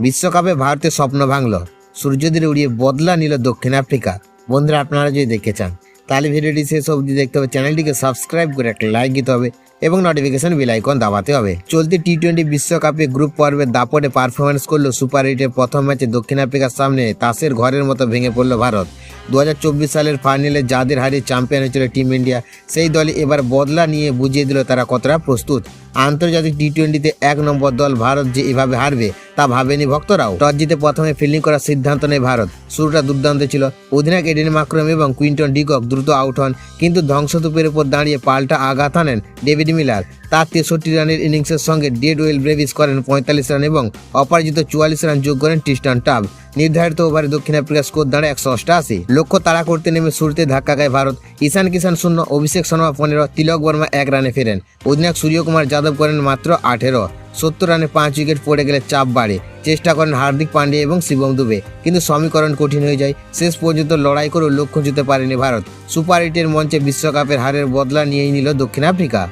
বিশ্বকাপে ভারতের স্বপ্ন ভাঙল, সূর্যদের উড়িয়ে বদলা নিল দক্ষিণ আফ্রিকা। বন্ধুরা, আপনারা যদি দেখতে চান তাহলে ভিডিওটি শেষ অবধি দেখতে হবে, চ্যানেলটিকে সাবস্ক্রাইব করে একটা লাইক দিতে হবে এবং নোটিফিকেশন বেল আইকন দাবাতে হবে। চলতি টি-20 বিশ্বকাপে গ্রুপ পর্বের দাপটে পারফরমেন্স করলো সুপার 8-এর প্রথম ম্যাচে দক্ষিণ আফ্রিকার সামনে তাসের ঘরের মতো ভেঙে পড়ল ভারত। 2024 সালের ফাইনালে যাদের হারিয়ে চ্যাম্পিয়ন হয়েছিল টিম ইন্ডিয়া, সেই দলই এবার বদলা নিয়ে বুঝিয়ে দিল তারা কতটা প্রস্তুত। আন্তর্জাতিক টি-20তে 1 নম্বর দল ভারত যে এভাবে হারবে তা ভাবেনি ভক্তরাও। টস জিতে প্রথমে ফিল্ডিং করার সিদ্ধান্ত নেয় ভারত। শুরুটা দুর্দান্ত ছিল, অধিনায়ক এডেন মাকরম এবং কুইন্টন ডিকক দ্রুত আউট হন, কিন্তু ধ্বংসস্তূপের উপর দাঁড়িয়ে পাল্টা আঘাত আনেন ডেভিড মিলার। তার 63 রানের ইনিংসের সঙ্গে ডেড ওয়েল ব্রেভিস করেন 45 রান এবং অপরাজিত 44 রান যোগ করেন ট্রিস্টান টাব। নির্ধারিত ওভারে দক্ষিণ আফ্রিকার স্কোর দাঁড়ায় 188। লক্ষ্য তাড়া করতে নেমে শুরুতে ধাক্কা খায় ভারত। ঈশান কিষান 0, অভিষেক শর্মা 15, তিলক বর্মা 1 রানে ফেরেন। অধিনায়ক সূর্যকুমার যাদব করেন মাত্র 18। 70 রানে 5 উইকেট পড়ে গেলে চাপ বাড়ে। চেষ্টা করেন হার্দিক পান্ডিয়া এবং শিবম দুবে, কিন্তু সমীকরণ কঠিন হয়ে যায়। শেষ পর্যন্ত লড়াই করেও লক্ষ্য জুতে পারেনি ভারত। সুপার 8-এর মঞ্চে বিশ্বকাপের হারের বদলা নিয়েই নিল দক্ষিণ আফ্রিকা।